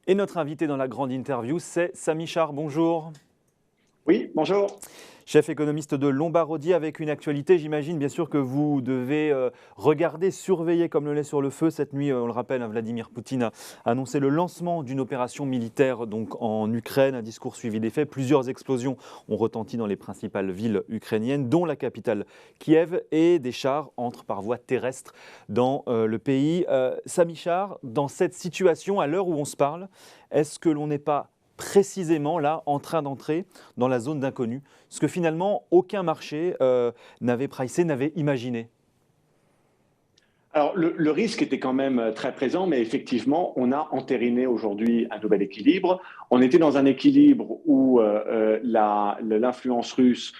Et notre invité dans la grande interview, c'est Samy Char. Bonjour. Oui, bonjour. Chef économiste de Lombardie avec une actualité, j'imagine bien sûr que vous devez regarder, surveiller comme le lait sur le feu. Cette nuit, on le rappelle, Vladimir Poutine a annoncé le lancement d'une opération militaire donc en Ukraine, un discours suivi des faits. Plusieurs explosions ont retenti dans les principales villes ukrainiennes, dont la capitale Kiev, et des chars entrent par voie terrestre dans le pays. Samy Char, dans cette situation, à l'heure où on se parle, est-ce que l'on n'est pas précisément là en train d'entrer dans la zone d'inconnu, ce que finalement aucun marché n'avait pricé, n'avait imaginé? Alors, le risque était quand même très présent, mais effectivement, on a entériné aujourd'hui un nouvel équilibre. On était dans un équilibre où l'influence russe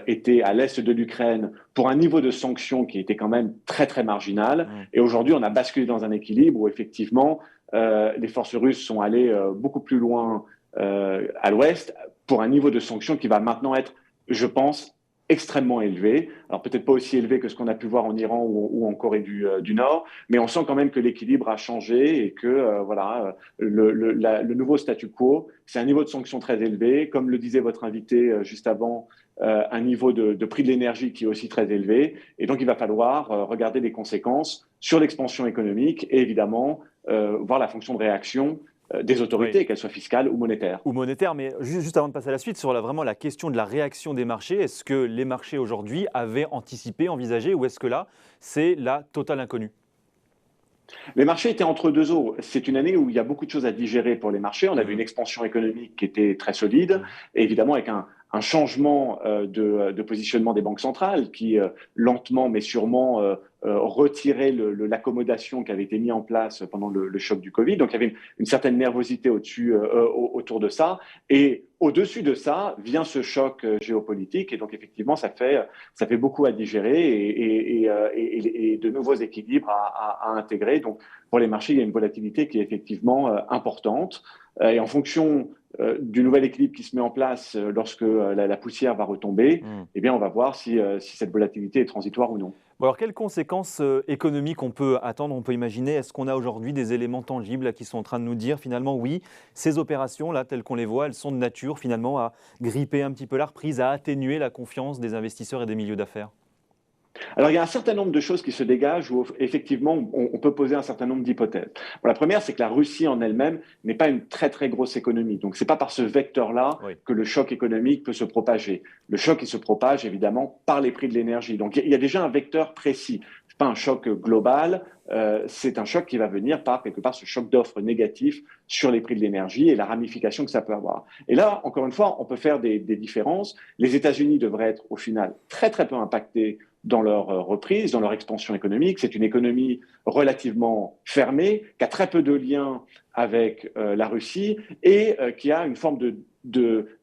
était à l'est de l'Ukraine pour un niveau de sanctions qui était quand même très, très marginal. Mm. Et aujourd'hui, on a basculé dans un équilibre où effectivement, les forces russes sont allées beaucoup plus loin à l'ouest pour un niveau de sanctions qui va maintenant être, je pense, extrêmement élevé. Alors peut-être pas aussi élevé que ce qu'on a pu voir en Iran ou en Corée du Nord, mais on sent quand même que l'équilibre a changé et que le nouveau statu quo, c'est un niveau de sanctions très élevé. Comme le disait votre invité juste avant, un niveau de prix de l'énergie qui est aussi très élevé. Et donc il va falloir regarder les conséquences sur l'expansion économique et évidemment voir la fonction de réaction des Oui. autorités, qu'elles soient fiscales ou monétaires. Ou monétaire, mais juste avant de passer à la suite, sur vraiment la question de la réaction des marchés, est-ce que les marchés aujourd'hui avaient anticipé, envisagé, ou est-ce que là, c'est la totale inconnue? Les marchés étaient entre deux eaux. C'est une année où il y a beaucoup de choses à digérer pour les marchés. On avait une Mm. expansion économique qui était très solide, Mm. et évidemment avec un changement de positionnement des banques centrales qui, lentement mais sûrement, retirait l'accommodation qui avait été mise en place pendant le choc du Covid. Donc il y avait une certaine nervosité autour de ça. Et au-dessus de ça vient ce choc géopolitique. Et donc effectivement, ça fait beaucoup à digérer et de nouveaux équilibres à intégrer. Donc, pour les marchés, il y a une volatilité qui est effectivement importante. Et en fonction du nouvel équilibre qui se met en place lorsque la poussière va retomber, Mm. eh bien, on va voir si cette volatilité est transitoire ou non. Bon, alors, quelles conséquences économiques on peut attendre, on peut imaginer? Est-ce qu'on a aujourd'hui des éléments tangibles là, qui sont en train de nous dire finalement, oui, ces opérations-là, telles qu'on les voit, elles sont de nature finalement à gripper un petit peu la reprise, à atténuer la confiance des investisseurs et des milieux d'affaires? Alors, il y a un certain nombre de choses qui se dégagent où, effectivement, on peut poser un certain nombre d'hypothèses. Bon, la première, c'est que la Russie en elle-même n'est pas une très, très grosse économie. Donc, c'est pas par ce vecteur-là Oui. que le choc économique peut se propager. Le choc, il se propage, évidemment, par les prix de l'énergie. Donc, il y a déjà un vecteur précis. C'est pas un choc global, c'est un choc qui va venir par, quelque part, ce choc d'offres négatif sur les prix de l'énergie et la ramification que ça peut avoir. Et là, encore une fois, on peut faire des différences. Les États-Unis devraient être, au final, très, très peu impactés dans leur reprise, dans leur expansion économique. C'est une économie relativement fermée, qui a très peu de liens avec la Russie et qui a une forme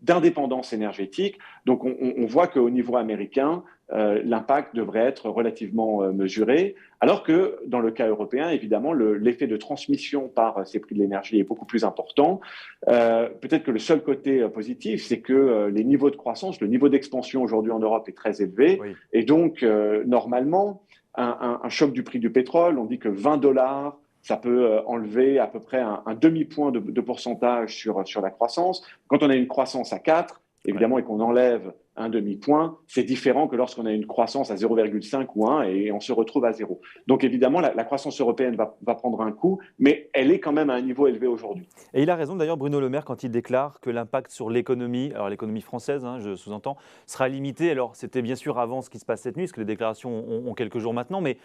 d'indépendance énergétique. Donc on voit qu'au niveau américain, l'impact devrait être relativement mesuré, alors que dans le cas européen, évidemment, l'effet de transmission par ces prix de l'énergie est beaucoup plus important. Peut-être que le seul côté positif, c'est que les niveaux de croissance, le niveau d'expansion aujourd'hui en Europe est très élevé. Oui. Et donc, normalement, un choc du prix du pétrole, on dit que 20 dollars, ça peut enlever à peu près un demi-point de pourcentage sur la croissance. Quand on a une croissance à 4, Ouais. évidemment, et qu'on enlève un demi-point, c'est différent que lorsqu'on a une croissance à 0,5 ou 1 et on se retrouve à 0. Donc évidemment, la croissance européenne va prendre un coup, mais elle est quand même à un niveau élevé aujourd'hui. Et il a raison d'ailleurs Bruno Le Maire quand il déclare que l'impact sur l'économie, alors l'économie française, je sous-entends, sera limité. Alors c'était bien sûr avant ce qui se passe cette nuit, parce que les déclarations ont quelques jours maintenant, mais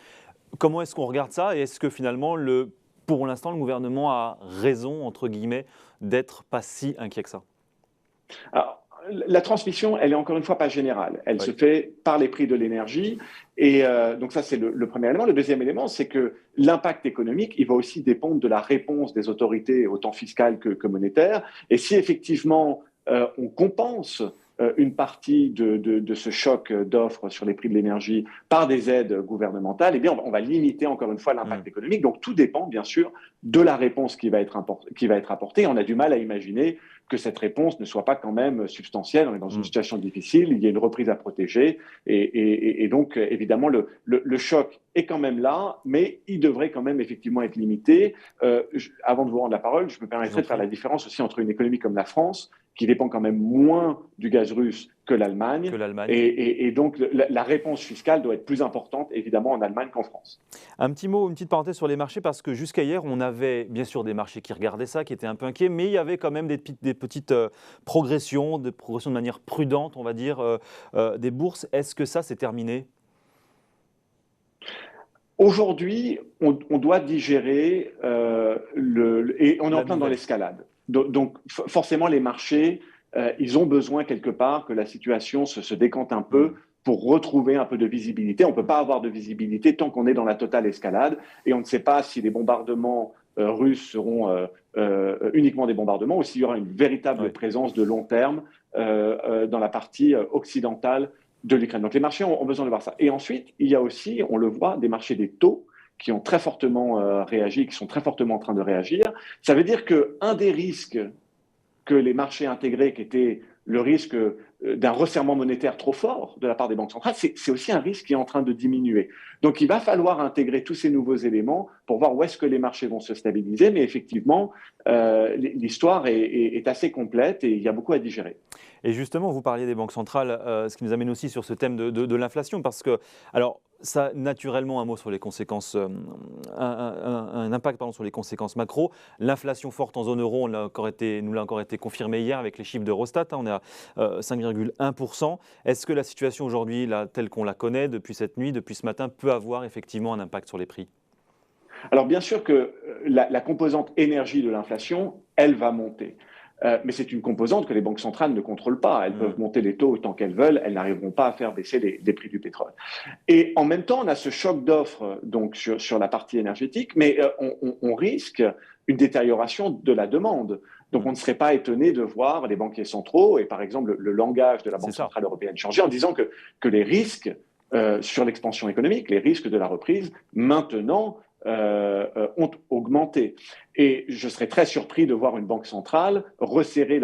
comment est-ce qu'on regarde ça et est-ce que finalement, pour l'instant, le gouvernement a raison, entre guillemets, d'être pas si inquiet que ça? Alors, la transmission, elle est encore une fois pas générale. Elle Oui. se fait par les prix de l'énergie. Et donc ça, c'est le premier élément. Le deuxième élément, c'est que l'impact économique, il va aussi dépendre de la réponse des autorités, autant fiscales que monétaires. Et si effectivement, on compense une partie de ce choc d'offres sur les prix de l'énergie par des aides gouvernementales, eh bien, on va limiter encore une fois Hmm. l'impact économique. Donc, tout dépend, bien sûr, de la réponse qui va être apportée. On a du mal à imaginer que cette réponse ne soit pas quand même substantielle. On est dans une Hmm. situation difficile, il y a une reprise à protéger. Et donc, évidemment, le choc est quand même là, mais il devrait quand même effectivement être limité. Avant de vous rendre la parole, je me permettrais de faire la différence aussi entre une économie comme la France, qui dépend quand même moins du gaz russe que l'Allemagne, Que l'Allemagne. et donc la réponse fiscale doit être plus importante, évidemment, en Allemagne qu'en France. Un petit mot, une petite parenthèse sur les marchés, parce que jusqu'à hier, on avait bien sûr des marchés qui regardaient ça, qui étaient un peu inquiets, mais il y avait quand même des petites progressions, des progressions de manière prudente, on va dire, des bourses. Est-ce que ça, c'est terminé? Aujourd'hui, on doit digérer, et on est La en plein dans nouvelle. l'escalade. Donc, forcément, les marchés, ils ont besoin quelque part que la situation se décante un peu pour retrouver un peu de visibilité. On ne peut pas avoir de visibilité tant qu'on est dans la totale escalade, et on ne sait pas si les bombardements russes seront uniquement des bombardements ou s'il y aura une véritable Oui. présence de long terme dans la partie occidentale de l'Ukraine. Donc les marchés ont besoin de voir ça. Et ensuite, il y a aussi, on le voit, des marchés des taux qui ont très fortement réagi, qui sont très fortement en train de réagir. Ça veut dire qu'un des risques que les marchés intégrés, qui était le risque d'un resserrement monétaire trop fort de la part des banques centrales, c'est aussi un risque qui est en train de diminuer. Donc il va falloir intégrer tous ces nouveaux éléments pour voir où est-ce que les marchés vont se stabiliser. Mais effectivement, l'histoire est assez complète et il y a beaucoup à digérer. Et justement, vous parliez des banques centrales, ce qui nous amène aussi sur ce thème de l'inflation, parce que, alors, ça, naturellement, un mot sur les conséquences, un impact pardon, sur les conséquences macro. L'inflation forte en zone euro, nous l'a encore été confirmé hier avec les chiffres d'Eurostat, hein, on est à 5,1%. Est-ce que la situation aujourd'hui, là, telle qu'on la connaît depuis cette nuit, depuis ce matin, peut avoir effectivement un impact sur les prix? Alors bien sûr que la composante énergie de l'inflation, elle va monter. Mais c'est une composante que les banques centrales ne contrôlent pas. Elles peuvent monter les taux autant qu'elles veulent, elles n'arriveront pas à faire baisser les prix du pétrole. Et en même temps, on a ce choc d'offres donc sur la partie énergétique, mais on risque une détérioration de la demande. Donc on ne serait pas étonné de voir les banquiers centraux et par exemple le langage de la C'est Banque ça. centrale européenne changer en disant que les risques sur l'expansion économique, les risques de la reprise, maintenant ont augmenté. Et je serais très surpris de voir une banque centrale resserrer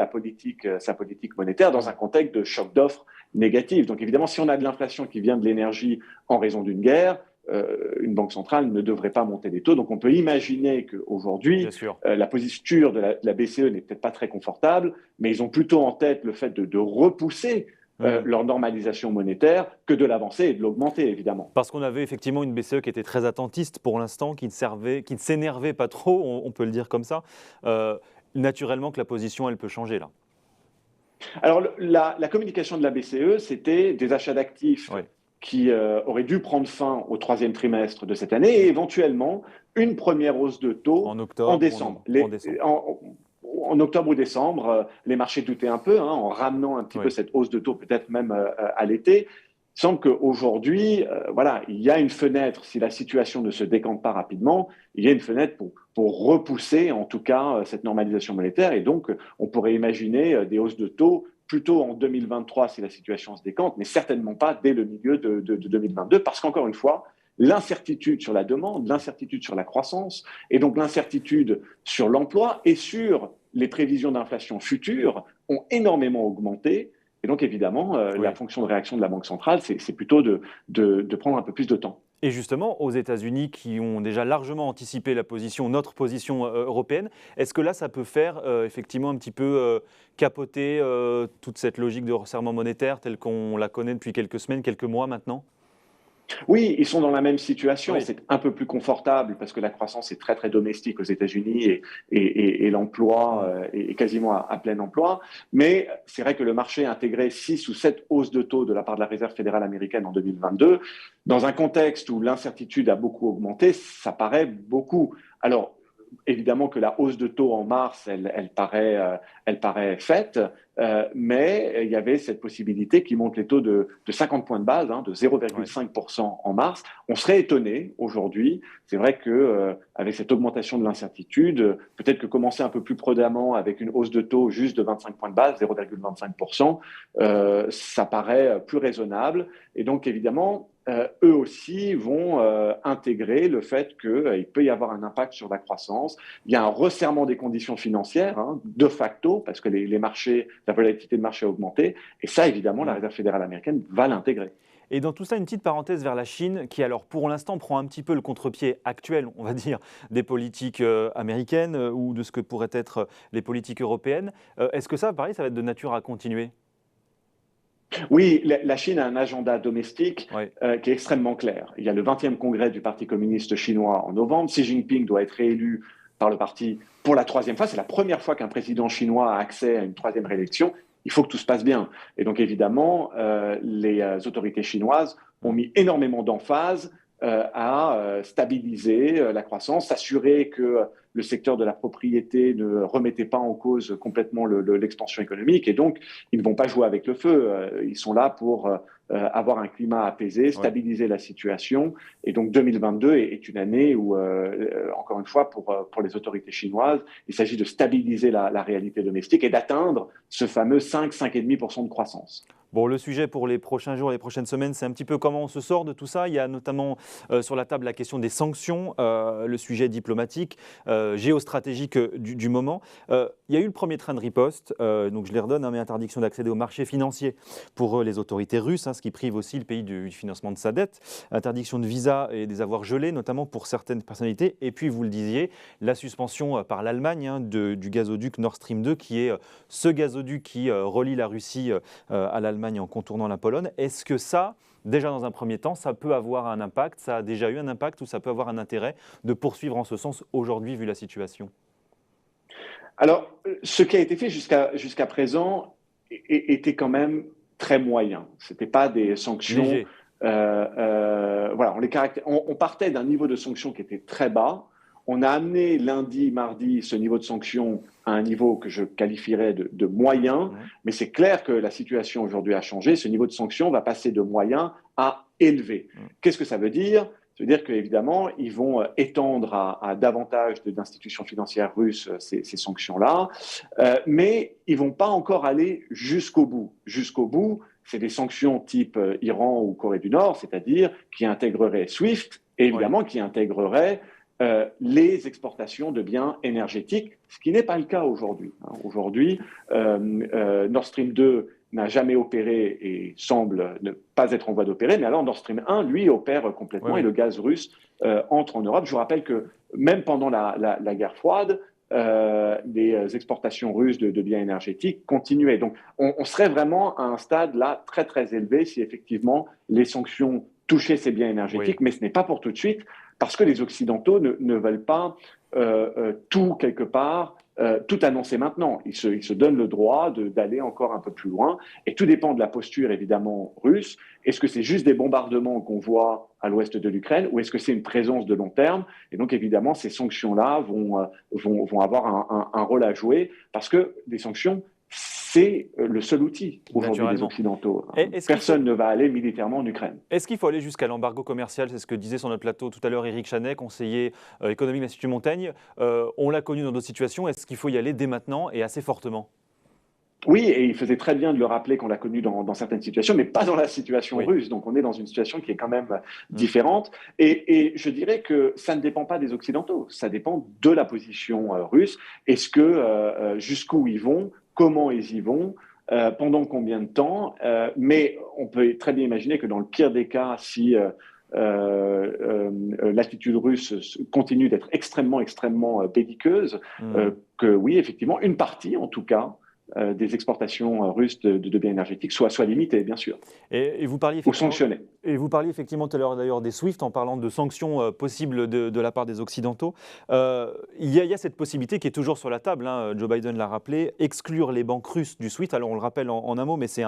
sa politique monétaire dans un contexte de choc d'offres négatif. Donc évidemment, si on a de l'inflation qui vient de l'énergie en raison d'une guerre, une banque centrale ne devrait pas monter les taux. Donc on peut imaginer qu'aujourd'hui, la posture de la BCE n'est peut-être pas très confortable, mais ils ont plutôt en tête le fait de repousser leur normalisation monétaire que de l'avancer et de l'augmenter, évidemment. Parce qu'on avait effectivement une BCE qui était très attentiste pour l'instant, qui ne s'énervait pas trop, on peut le dire comme ça. Naturellement que la position, elle peut changer là. Alors, la communication de la BCE, c'était des achats d'actifs qui auraient dû prendre fin au troisième trimestre de cette année et éventuellement une première hausse de taux En octobre, en décembre. en décembre. En octobre ou décembre, les marchés doutaient un peu, en ramenant un petit peu cette hausse de taux, peut-être même à l'été. Il semble qu'aujourd'hui, voilà, il y a une fenêtre, si la situation ne se décante pas rapidement, il y a une fenêtre pour repousser, en tout cas, cette normalisation monétaire. Et donc, on pourrait imaginer des hausses de taux plutôt en 2023 si la situation se décante, mais certainement pas dès le milieu de 2022, parce qu'encore une fois, l'incertitude sur la demande, l'incertitude sur la croissance, et donc l'incertitude sur l'emploi et sur les prévisions d'inflation futures ont énormément augmenté. Et donc, évidemment, la fonction de réaction de la Banque centrale, c'est plutôt de prendre un peu plus de temps. Et justement, aux États-Unis, qui ont déjà largement anticipé notre position européenne, est-ce que là, ça peut faire effectivement un petit peu capoter toute cette logique de resserrement monétaire telle qu'on la connaît depuis quelques semaines, quelques mois maintenant? Oui, ils sont dans la même situation. Oui. C'est un peu plus confortable parce que la croissance est très, très domestique aux États-Unis et l'emploi est quasiment à plein emploi. Mais c'est vrai que le marché a intégré 6 ou 7 hausses de taux de la part de la Réserve fédérale américaine en 2022. Dans un contexte où l'incertitude a beaucoup augmenté, ça paraît beaucoup. Alors, évidemment que la hausse de taux en mars, elle paraît faite, mais il y avait cette possibilité qui monte les taux de 50 points de base, de 0,5% en mars. On serait étonné aujourd'hui. C'est vrai qu'avec cette augmentation de l'incertitude, peut-être que commencer un peu plus prudemment avec une hausse de taux juste de 25 points de base, 0,25%, ça paraît plus raisonnable. Et donc, évidemment, eux aussi vont intégrer le fait qu'il peut y avoir un impact sur la croissance. Il y a un resserrement des conditions financières, de facto, parce que les marchés, la volatilité de marché a augmenté. Et ça, évidemment, la Réserve fédérale américaine va l'intégrer. Et dans tout ça, une petite parenthèse vers la Chine qui, alors, pour l'instant, prend un petit peu le contre-pied actuel, on va dire, des politiques américaines ou de ce que pourraient être les politiques européennes. Est-ce que ça, pareil, ça va être de nature à continuer? Oui, la Chine a un agenda domestique Oui. qui est extrêmement clair. Il y a le 20e congrès du Parti communiste chinois en novembre. Xi Jinping doit être réélu par le parti pour la troisième fois. C'est la première fois qu'un président chinois a accès à une troisième réélection. Il faut que tout se passe bien. Et donc, évidemment, les autorités chinoises ont mis énormément d'emphase à stabiliser la croissance, s'assurer que le secteur de la propriété ne remettait pas en cause complètement l'expansion économique. Et donc, ils ne vont pas jouer avec le feu. Ils sont là pour avoir un climat apaisé, stabiliser la situation. Et donc, 2022 est une année où, encore une fois, pour les autorités chinoises, il s'agit de stabiliser la réalité domestique et d'atteindre ce fameux 5,5% de croissance. Bon, le sujet pour les prochains jours, les prochaines semaines, c'est un petit peu comment on se sort de tout ça. Il y a notamment sur la table la question des sanctions, le sujet diplomatique, géostratégique du moment. Il y a eu le premier train de riposte, donc je les redonne, mais interdiction d'accéder aux marchés financiers pour les autorités russes, ce qui prive aussi le pays du financement de sa dette. Interdiction de visa et des avoirs gelés, notamment pour certaines personnalités. Et puis, vous le disiez, la suspension par l'Allemagne du gazoduc Nord Stream 2, qui est ce gazoduc qui relie la Russie à l'Allemagne en contournant la Pologne. Est-ce que ça, déjà dans un premier temps, ça peut avoir un impact, ça a déjà eu un impact ou ça peut avoir un intérêt de poursuivre en ce sens aujourd'hui vu la situation? Alors, ce qui a été fait jusqu'à présent était quand même très moyen. Ce n'était pas des sanctions. Léger. Voilà, on partait d'un niveau de sanctions qui était très bas. On a amené lundi, mardi, ce niveau de sanctions à un niveau que je qualifierais de moyen, mais c'est clair que la situation aujourd'hui a changé. Ce niveau de sanctions va passer de moyen à élevé. Qu'est-ce que ça veut dire? Ça veut dire qu'évidemment, ils vont étendre à davantage d'institutions financières russes ces sanctions-là, mais ils ne vont pas encore aller jusqu'au bout. Jusqu'au bout, c'est des sanctions type Iran ou Corée du Nord, c'est-à-dire qui intégreraient SWIFT et évidemment qui intégreraient les exportations de biens énergétiques, ce qui n'est pas le cas aujourd'hui. Aujourd'hui, Nord Stream 2 n'a jamais opéré et semble ne pas être en voie d'opérer, mais alors Nord Stream 1, lui, opère complètement et le gaz russe entre en Europe. Je vous rappelle que même pendant la guerre froide, les exportations russes de biens énergétiques continuaient. Donc, on serait vraiment à un stade là très, très élevé si effectivement les sanctions touchaient ces biens énergétiques, mais ce n'est pas pour tout de suite parce que les Occidentaux ne veulent pas tout, quelque part, tout annoncer maintenant. Ils se donnent le droit d'aller encore un peu plus loin. Et tout dépend de la posture, évidemment, russe. Est-ce que c'est juste des bombardements qu'on voit à l'ouest de l'Ukraine ou est-ce que c'est une présence de long terme? Et donc, évidemment, ces sanctions-là vont avoir un rôle à jouer parce que des sanctions, c'est le seul outil aujourd'hui des Occidentaux. Personne ne va aller militairement en Ukraine. Est-ce qu'il faut aller jusqu'à l'embargo commercial? C'est ce que disait sur notre plateau tout à l'heure Éric Chanet, conseiller économique de l'Institut Montaigne. On l'a connu dans d'autres situations. Est-ce qu'il faut y aller dès maintenant et assez fortement? Oui, et il faisait très bien de le rappeler qu'on l'a connu dans certaines situations, mais pas dans la situation russe. Donc on est dans une situation qui est quand même différente. Et je dirais que ça ne dépend pas des Occidentaux, ça dépend de la position russe. Est-ce que jusqu'où ils vont, comment ils y vont, pendant combien de temps, mais on peut très bien imaginer que dans le pire des cas, si l'attitude russe continue d'être extrêmement, extrêmement belliqueuse, que oui, effectivement, une partie en tout cas, des exportations russes de biens énergétiques soit limitée, bien sûr, et vous parliez ou sanctionnées. Et vous parliez effectivement tout à l'heure d'ailleurs des SWIFT en parlant de sanctions possibles de la part des Occidentaux. Il y a cette possibilité qui est toujours sur la table, Joe Biden l'a rappelé, exclure les banques russes du SWIFT. Alors on le rappelle en un mot, mais c'est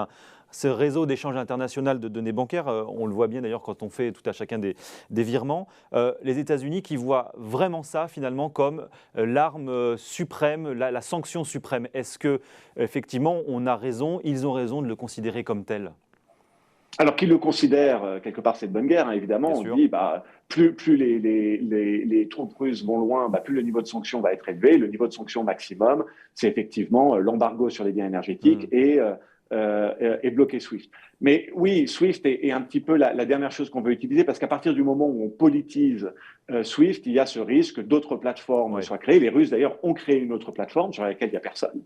ce réseau d'échange international de données bancaires. On le voit bien d'ailleurs quand on fait tout à chacun des virements. Les États-Unis qui voient vraiment ça finalement comme l'arme suprême, la sanction suprême. Est-ce que effectivement ils ont raison de le considérer comme tel? Alors qu'ils le considèrent, quelque part, c'est de bonne guerre, évidemment. On dit, plus les troupes russes vont loin, plus le niveau de sanction va être élevé. Le niveau de sanction maximum, c'est effectivement l'embargo sur les biens énergétiques et bloquer SWIFT. Mais oui, SWIFT est un petit peu la dernière chose qu'on veut utiliser parce qu'à partir du moment où on politise SWIFT, il y a ce risque que d'autres plateformes soient créées. Les Russes, d'ailleurs, ont créé une autre plateforme sur laquelle il n'y a personne.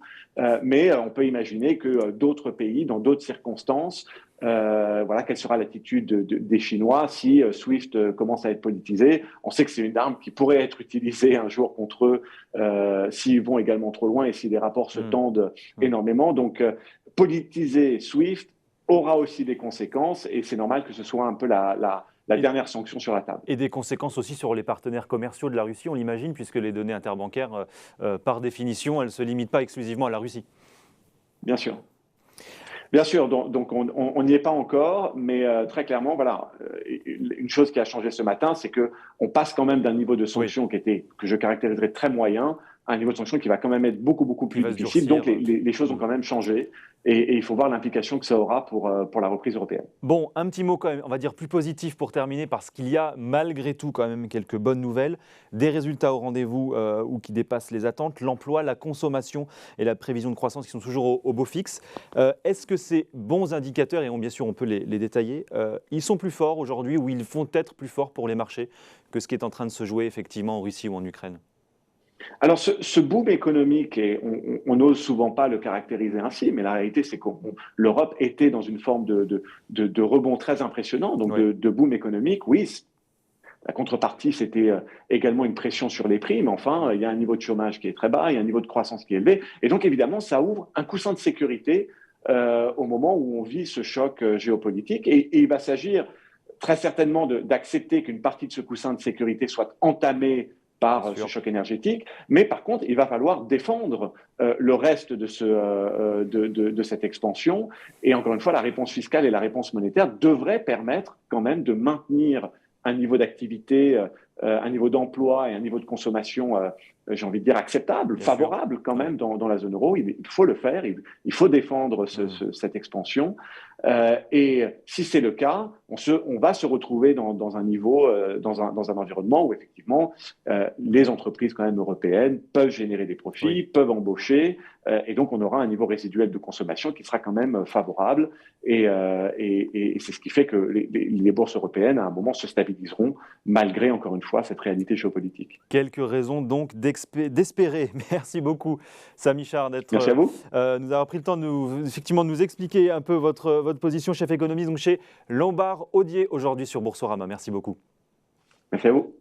Mais on peut imaginer que d'autres pays, dans d'autres circonstances, Voilà, quelle sera l'attitude des Chinois si SWIFT commence à être politisé. On sait que c'est une arme qui pourrait être utilisée un jour contre eux s'ils vont également trop loin et si les rapports se tendent énormément. Donc, politiser SWIFT aura aussi des conséquences et c'est normal que ce soit un peu la dernière sanction sur la table. Et des conséquences aussi sur les partenaires commerciaux de la Russie, on l'imagine, puisque les données interbancaires, par définition, elles ne se limitent pas exclusivement à la Russie. Bien sûr. Bien sûr, donc on n'y est pas encore, mais très clairement, voilà, une chose qui a changé ce matin, c'est qu'on passe quand même d'un niveau de sanction que je caractériserais très moyen, à un niveau de sanction qui va quand même être beaucoup plus difficile. Donc les choses ont quand même changé et il faut voir l'implication que ça aura pour la reprise européenne. Bon, un petit mot quand même, on va dire plus positif pour terminer, parce qu'il y a malgré tout quand même quelques bonnes nouvelles, des résultats au rendez-vous ou qui dépassent les attentes, l'emploi, la consommation et la prévision de croissance qui sont toujours au beau fixe. Est-ce que ces bons indicateurs, et bien sûr on peut les détailler, ils sont plus forts aujourd'hui ou ils vont être plus forts pour les marchés que ce qui est en train de se jouer effectivement en Russie ou en Ukraine ? Alors, ce boom économique, on n'ose souvent pas le caractériser ainsi, mais la réalité, c'est que l'Europe était dans une forme de rebond très impressionnant, donc de boom économique. Oui, la contrepartie, c'était également une pression sur les prix, mais enfin, il y a un niveau de chômage qui est très bas, il y a un niveau de croissance qui est élevé, et donc évidemment, ça ouvre un coussin de sécurité au moment où on vit ce choc géopolitique, et il va s'agir très certainement d'accepter qu'une partie de ce coussin de sécurité soit entamée par ce choc énergétique, mais par contre, il va falloir défendre le reste de cette expansion. Et encore une fois, la réponse fiscale et la réponse monétaire devraient permettre quand même de maintenir un niveau d'activité, un niveau d'emploi et un niveau de consommation, j'ai envie de dire, acceptable, favorable quand même dans la zone euro. Il faut le faire, il faut défendre cette expansion. Et si c'est le cas, on va se retrouver dans un niveau, dans un environnement où effectivement les entreprises quand même européennes peuvent générer des profits, peuvent embaucher, et donc on aura un niveau résiduel de consommation qui sera quand même favorable. Et c'est ce qui fait que les bourses européennes à un moment se stabiliseront malgré encore une fois cette réalité géopolitique. Quelques raisons donc d'espérer. Merci beaucoup Samy Char d'être nous avoir pris le temps de nous expliquer un peu votre position, chef économiste donc chez Lombard Odier aujourd'hui sur Boursorama. Merci beaucoup. Merci à vous.